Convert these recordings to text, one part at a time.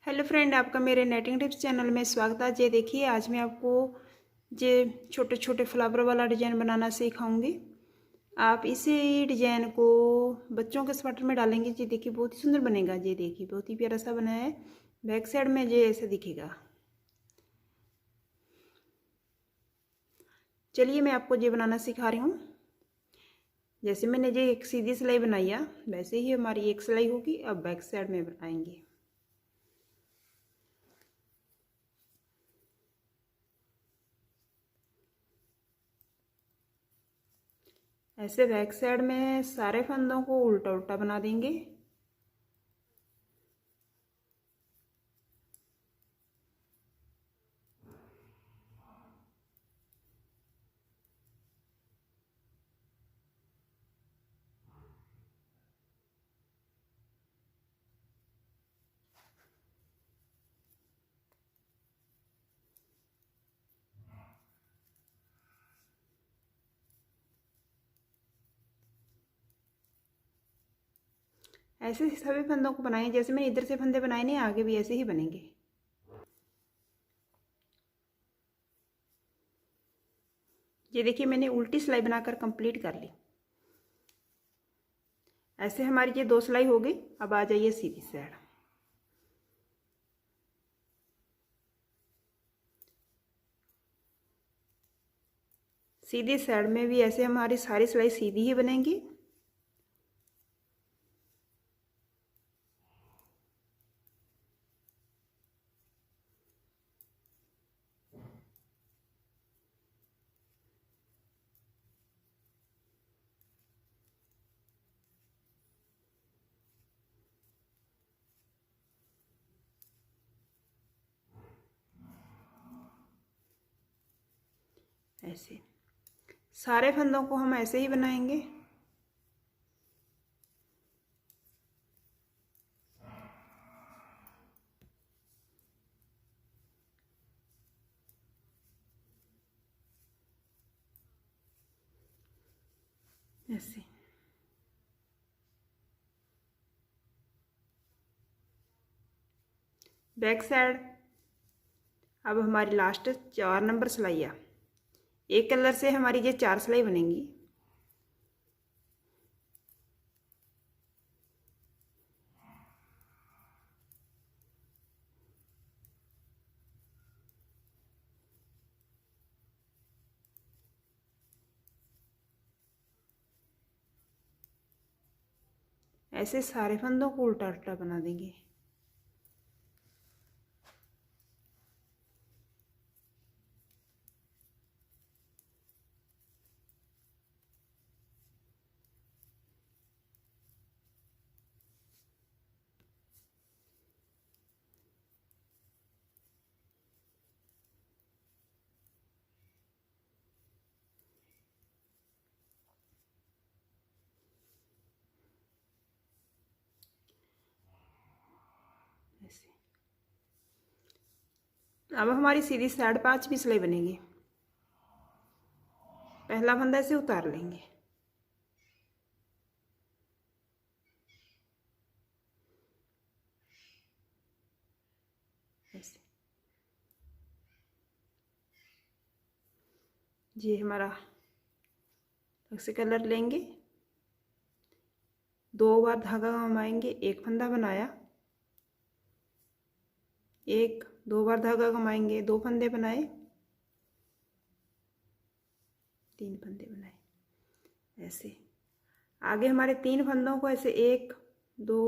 Hello friend, आपका मेरे netting tips channel में स्वागत है। ये देखिए, आज मैं आपको ये छोटे छोटे फ्लावर वाला डिज़ाइन बनाना सिखाऊंगी। आप इसी डिज़ाइन को बच्चों के स्वेटर में डालेंगे। ये देखिए, बहुत ही सुंदर बनेगा। ये देखिए, बहुत ही प्यारा सा बना है। बैक साइड में ये ऐसे दिखेगा। चलिए मैं आपको ये बनाना सिखा रही हूँ। जैसे मैंने ये एक सीधी सिलाई बनाई है, वैसे ही हमारी एक सिलाई होगी। अब बैक साइड में बनाएंगे। ऐसे बैक साइड में सारे फंदों को उल्टा उल्टा बना देंगे। ऐसे ही सभी फंदों को बनाएं। जैसे मैंने इधर से फंदे बनाए नहीं, आगे भी ऐसे ही बनेंगे। ये देखिए, मैंने उल्टी सिलाई बनाकर कंप्लीट कर ली। ऐसे हमारी ये दो सिलाई हो गई। अब आ जाइए सीधी साइड। सीधी साइड में भी ऐसे हमारी सारी सिलाई सीधी ही बनेंगी। ऐसे सारे फंदों को हम ऐसे ही बनाएंगे। ऐसे बैक साइड। अब हमारी लास्ट 4 नंबर सिलाई है। एक कलर से हमारी ये 4 सिलाई बनेंगी। ऐसे सारे फंदों को उल्टा उल्टा बना देंगे। ऐसे अब हमारी सीधी साइड 5वीं सिलाई बनेगी। पहला फंदा ऐसे उतार लेंगे। ऐसे ये हमारा ऐसे कलर लेंगे। 2 बार धागा घुमाएंगे। एक फंदा बनाया, एक 2 बार धागा घुमाएंगे, 2 फंदे बनाए, 3 फंदे बनाए। ऐसे आगे हमारे 3 फंदों को ऐसे 1 2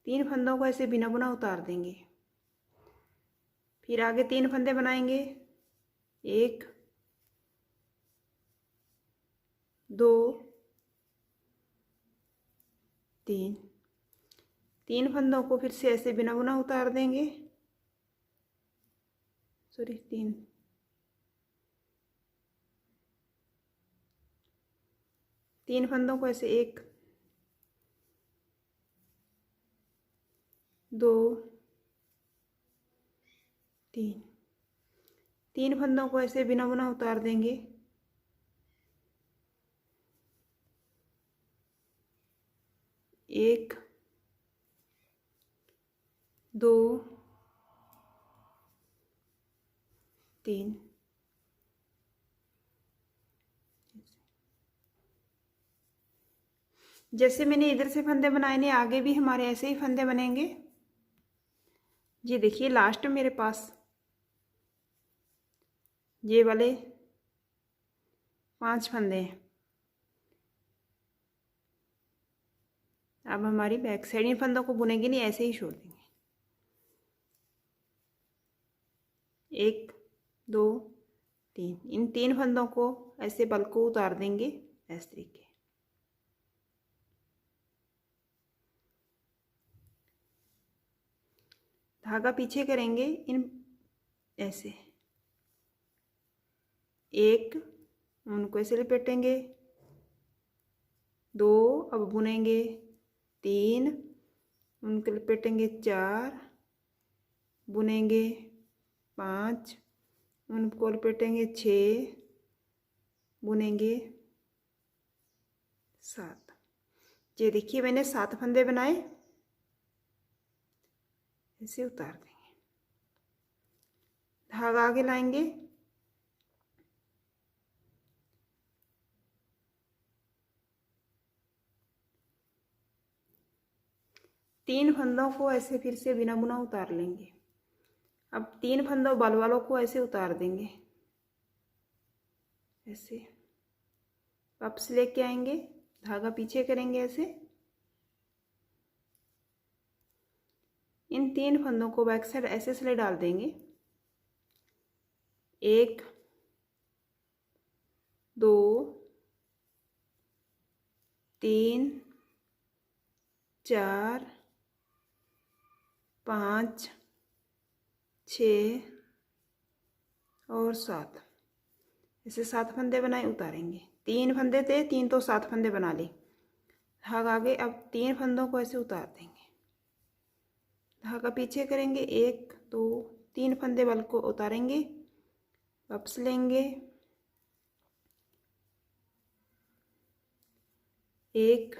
3 फंदों को ऐसे बिना बुना उतार देंगे। फिर आगे 3 फंदे बनाएंगे, 1 2 3 3 फंदों को फिर से ऐसे बिना बुना उतार देंगे। सॉरी, 3 फंदों को ऐसे 1 2 3 फंदों को ऐसे बिना बुना उतार देंगे। 1 2 3, जैसे मैंने इधर से फंदे बनाए ने आगे भी हमारे ऐसे ही फंदे बनेंगे। ये देखिए लास्ट मेरे पास ये वाले 5 फंदे हैं। अब हमारी बैक साइड इन फंदों को बुनेंगे नहीं, ऐसे ही छोड़ देंगे। 1 2 3, इन 3 फंदों को ऐसे बल को उतार देंगे इस तरीके। धागा पीछे करेंगे इन ऐसे, 1 उनको ऐसे लपेटेंगे, 2 अब बुनेंगे, 3 उनको लपेटेंगे, 4 बुनेंगे, 5 उनको लपेटेंगे, 6 बुनेंगे, 7। ये देखिए मैंने 7 फंदे बनाए, ऐसे उतार देंगे। धागा आगे लाएंगे, तीन फंदों को ऐसे फिर से बिना बुना उतार लेंगे। अब 3 फंदों बल वालों को ऐसे उतार देंगे, ऐसे वापस लेके आएंगे, धागा पीछे करेंगे ऐसे। इन 3 फंदों को बैक साइड ऐसे सिलाई डाल देंगे, 1 2 3 4 5 6 और 7, ऐसे 7 फंदे बनाए, उतारेंगे। 3 फंदे थे, 3 तो 7 फंदे बना ली। धागा आगे, अब 3 फंदों को ऐसे उतार देंगे, धागा पीछे करेंगे, 1 2 3 फंदे बल को उतारेंगे, वापस लेंगे, 1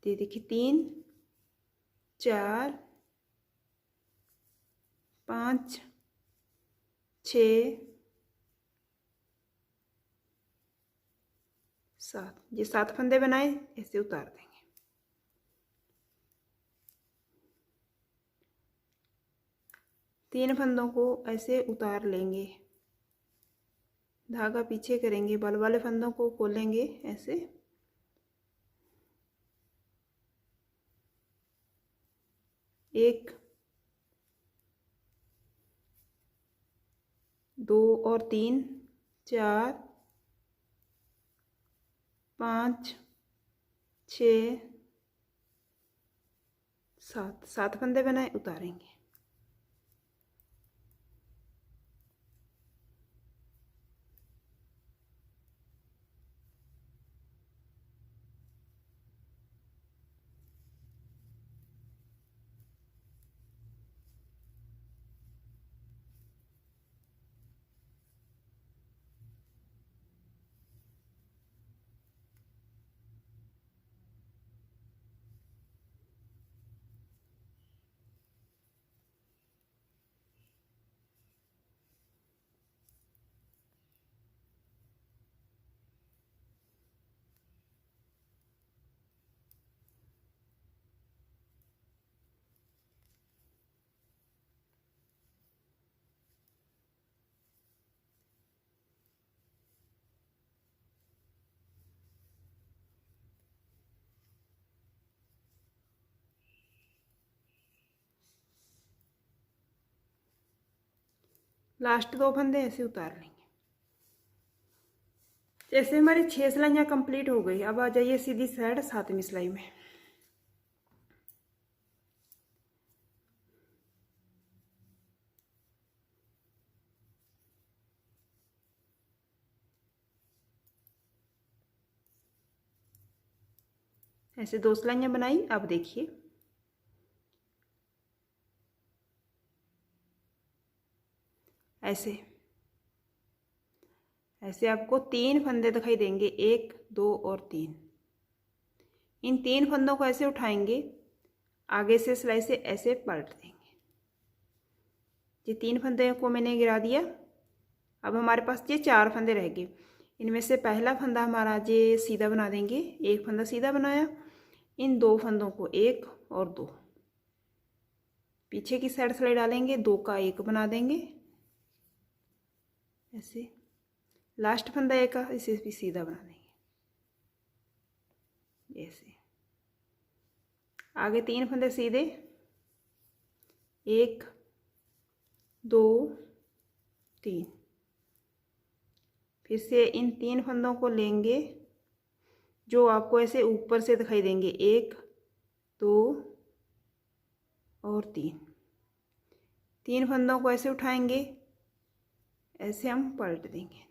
ये देखिए 3 4 5 6 7, ये 7 फंदे बनाए, ऐसे उतार देंगे। तीन फंदों को ऐसे उतार लेंगे, धागा पीछे करेंगे, बल वाले फंदों को खोलेंगे ऐसे, एक 2 और 3 4 5 6 7, 7 फंदे बनाए, उतारेंगे। लास्ट 2 फंदे ऐसे उतार लेंगे। जैसे हमारी 6 सिलाइयाँ कंप्लीट हो गई, अब आ जाइए सीधी साइड 7वीं सिलाई में। ऐसे 2 सिलाइयाँ बनाई। अब देखिए ऐसे ऐसे आपको 3 फंदे दिखाई देंगे, 1 2 और 3। इन 3 फंदों को ऐसे उठाएंगे, आगे से सिलाई से ऐसे पलट देंगे। ये 3 फंदे को मैंने गिरा दिया। अब हमारे पास ये 4 फंदे रह गए। इनमें से पहला फंदा हमारा ये सीधा बना देंगे, एक फंदा सीधा बनाया। इन 2 फंदों को 1 और 2 पीछे की साइड सिलाई डालेंगे, 2 का 1 बना देंगे ऐसे। लास्ट फंदा 1 का, इसे भी सीधा बना देंगे ऐसे। आगे 3 फंदे सीधे, 1 2 3। फिर से इन 3 फंदों को लेंगे जो आपको ऐसे ऊपर से दिखाई देंगे, 1 2 और 3। 3 फंदों को ऐसे उठाएंगे, ऐसे हम पलट देंगे।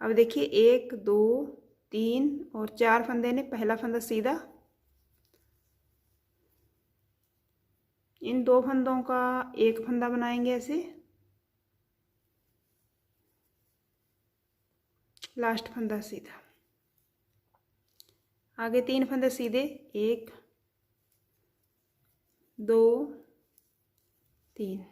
अब देखिए 1 2 3 और 4 फंदे ने पहला फंदा सीधा, इन 2 फंदों का 1 फंदा बनाएंगे ऐसे। लास्ट फंदा सीधा। आगे 3 फंदे सीधे, 1 2 3।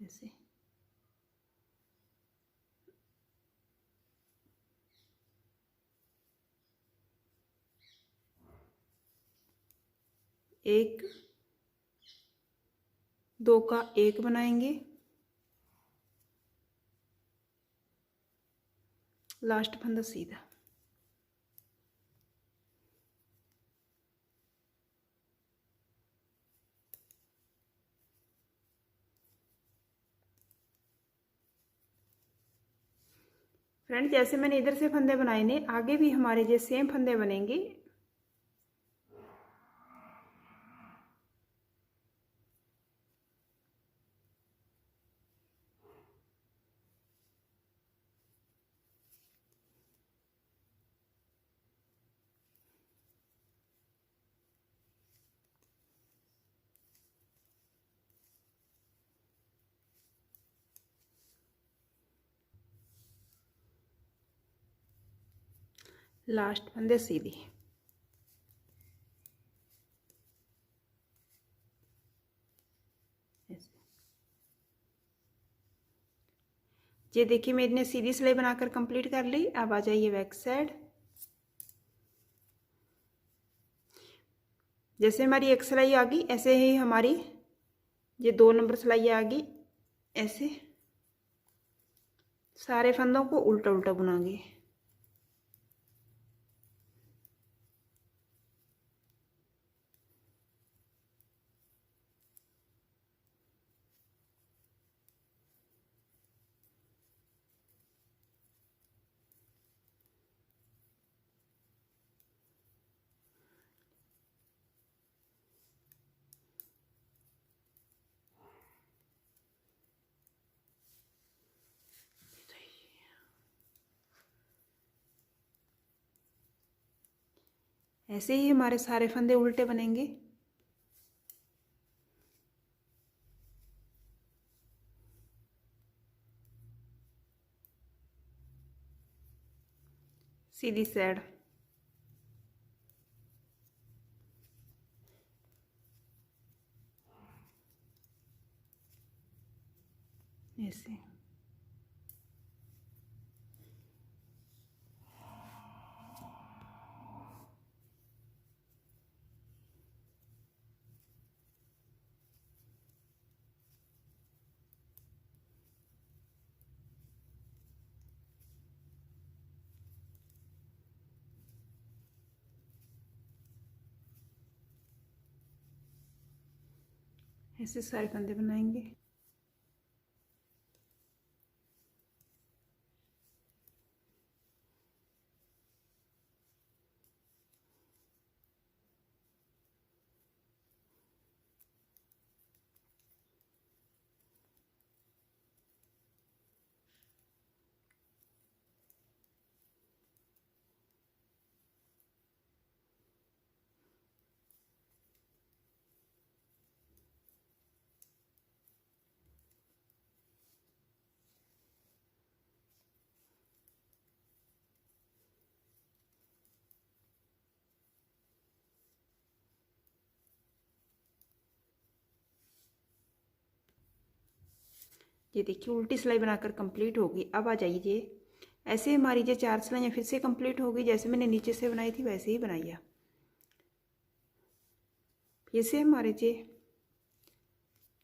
ऐसे। एक 2 का 1 बनाएंगे, लास्ट फंदा सीधा। फ्रेंड जैसे मैंने इधर से फंदे बनाए ने, आगे भी हमारे जैसे सेम फंदे बनेंगे। लास्ट फंदे सीधे। ये देखिए मैंने सीधी सिलाई बनाकर कंप्लीट कर ली। अब आ जाइए बैक साइड। जैसे हमारी एक सिलाई आ गई, ऐसे ही हमारी ये 2 नंबर सिलाई आ गई। ऐसे सारे फंदों को उल्टा उल्टा बुनाएंगे। ऐसे ही हमारे सारे फंदे उल्टे बनेंगे। सीधी साइड ऐसे। ऐसे सारे फंदे बनाएंगे। ये देखिए उल्टी सिलाई बनाकर कंप्लीट होगी। अब आ जाइए, ऐसे हमारी जो 4 सिलाइयाँ फिर से कंप्लीट होगी। जैसे मैंने नीचे से बनाई थी वैसे ही बनाइए। फिर से हमारे जे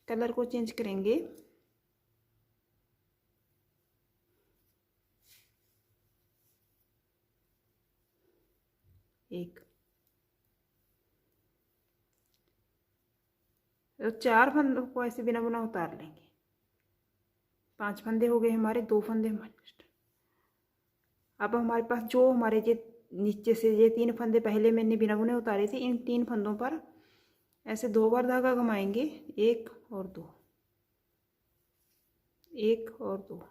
कलर को चेंज करेंगे। एक तो 4 फंदों को ऐसे बिना बुना उतार लेंगे। 5 फंदे हो गए हमारे, 2 फंदे हमारे। अब हमारे पास जो हमारे ये नीचे से ये 3 फंदे पहले मैंने बिना बुने उतारे थे, इन 3 फंदों पर ऐसे 2 बार धागा घुमाएंगे। 1 और 2, 1 और 2।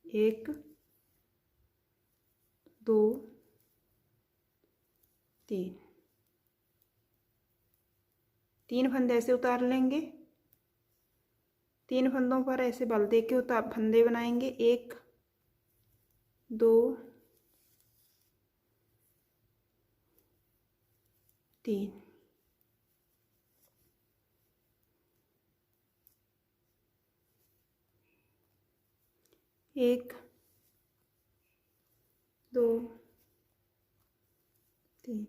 एक, 2, 3, 3 फंदे ऐसे उतार लेंगे। 3 फंदों पर ऐसे बल दे के उतार फंदे बनाएंगे। 1, 2, 3। 1, 2, 3।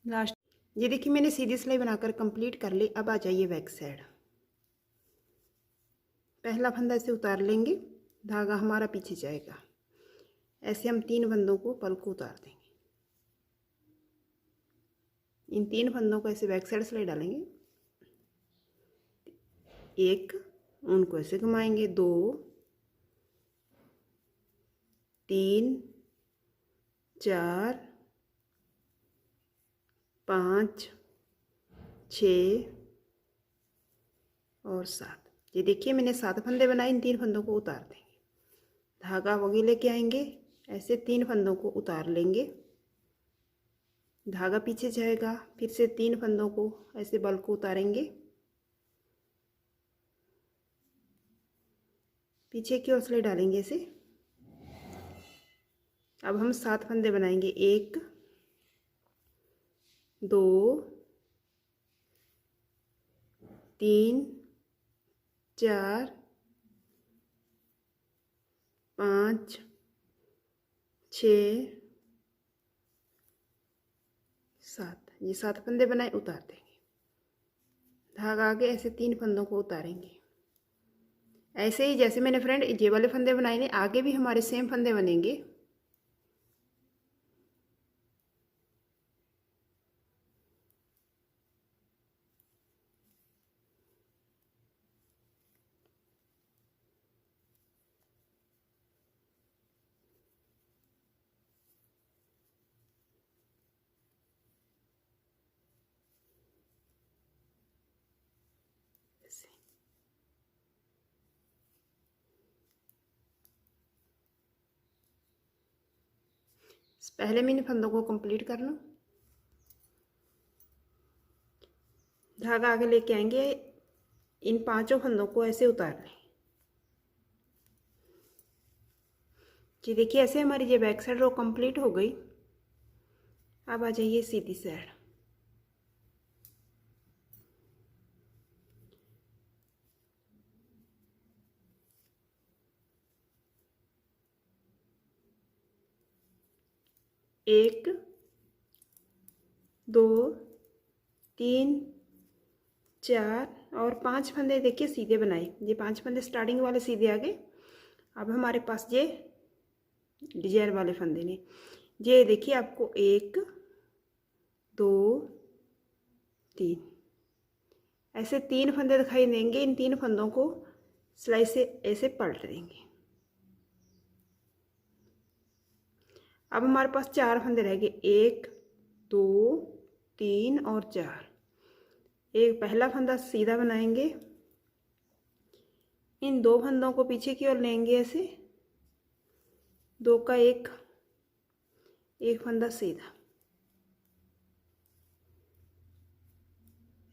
लास्ट ये देखिए मैंने सीधी सिलाई बनाकर कंप्लीट कर ली। अब आ जाइए बैक साइड। पहला फंदा ऐसे उतार लेंगे, धागा हमारा पीछे जाएगा। ऐसे हम 3 फंदों को पल को उतार देंगे। इन 3 फंदों को ऐसे बैक साइड सिलाई डालेंगे। 1, उनको ऐसे घुमाएंगे। 2, 3, 4, 5, 6 और 7। ये देखिए मैंने 7 फंदे बनाए। इन 3 फंदों को उतार देंगे। धागा वगी लेके आएंगे। ऐसे 3 फंदों को उतार लेंगे, धागा पीछे जाएगा। फिर से 3 फंदों को ऐसे बल को उतारेंगे, पीछे की ओर सिलाई डालेंगे ऐसे। अब हम 7 फंदे बनाएंगे। 1, 2, 3, 4, 5, 6, 7। ये 7 फंदे बनाए, उतार देंगे। धागा आगे ऐसे 3 फंदों को उतारेंगे। ऐसे ही जैसे मैंने फ्रेंड ये वाले फंदे बनाए ने, आगे भी हमारे सेम फंदे बनेंगे। पहले मैंने फंदों को कंप्लीट कर लो। धागा आगे लेके आएंगे। इन 5 फंदों को ऐसे उतार लें। जी देखिए ऐसे हमारी ये बैक साइड रो कंप्लीट हो गई। अब आ जाइए सीधी साइड। एक, 2, 3, 4 और 5 फंदे देखिए सीधे बनाए। ये 5 फंदे स्टार्टिंग वाले सीधे आ गए। अब हमारे पास ये डिजाइन वाले फंदे ने, ये देखिए आपको 1 2 3 ऐसे 3 फंदे दिखाई देंगे। इन 3 फंदों को सिलाई से ऐसे पलट देंगे। अब हमारे पास 4 फंदे रह गए, 1 2 3 और 4। एक पहला फंदा सीधा बनाएंगे, इन 2 फंदों को पीछे की ओर लेंगे ऐसे, 2 का एक फंदा सीधा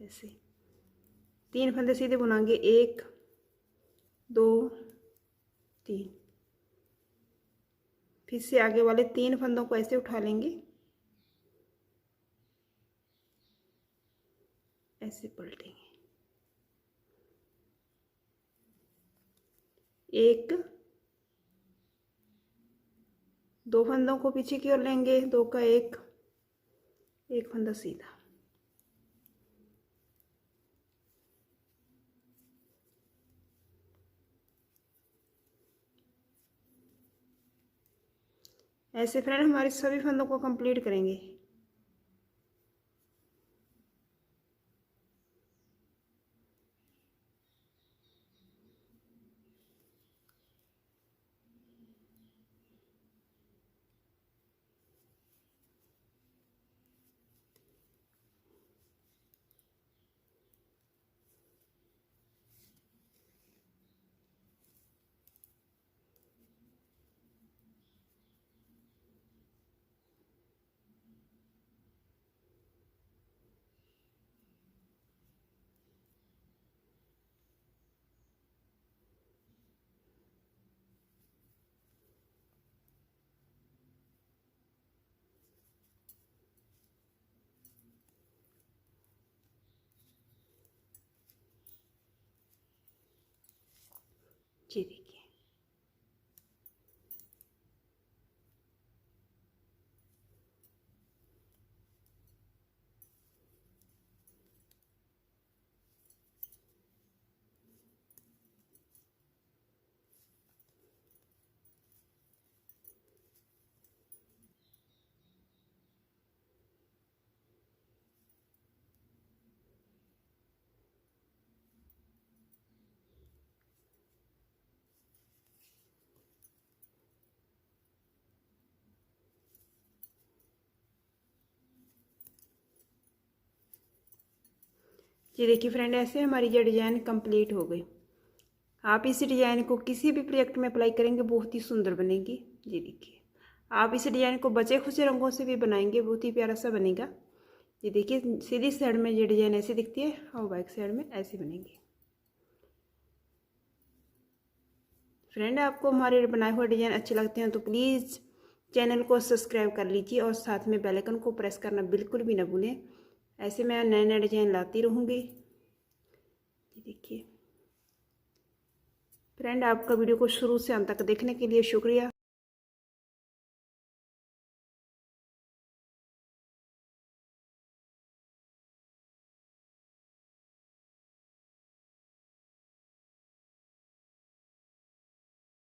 ऐसे, 3 फंदे सीधे बुनाएंगे, 1 2 3। फिर से आगे वाले 3 फंदों को ऐसे उठा लेंगे, ऐसे पलटेंगे, 1 2 फंदों को पीछे की ओर लेंगे, 2 का एक फंदा सीधा, ऐसे फ्रेंड हमारे सभी फंदों को कंप्लीट करेंगे। ये देखिए, ये देखिए फ्रेंड, ऐसे हमारी ये डिज़ाइन कंप्लीट हो गई। आप इस डिज़ाइन को किसी भी प्रोजेक्ट में अप्लाई करेंगे, बहुत ही सुंदर बनेगी। ये देखिए, आप इस डिज़ाइन को बचे खुचे रंगों से भी बनाएंगे, बहुत ही प्यारा सा बनेगा। ये देखिए, सीधी साइड में ये डिज़ाइन ऐसी दिखती है और बैक साइड में ऐसी बनेगी। फ्रेंड, आपको हमारे बनाए हुए डिज़ाइन अच्छे लगते हैं तो प्लीज़ चैनल को सब्सक्राइब कर लीजिए और साथ में बेल आइकन को प्रेस करना बिल्कुल भी ना भूलें। ऐसे मैं नए नए डिज़ाइन लाती रहूँगी। ये देखिए फ्रेंड, आपका वीडियो को शुरू से अंत तक देखने के लिए शुक्रिया।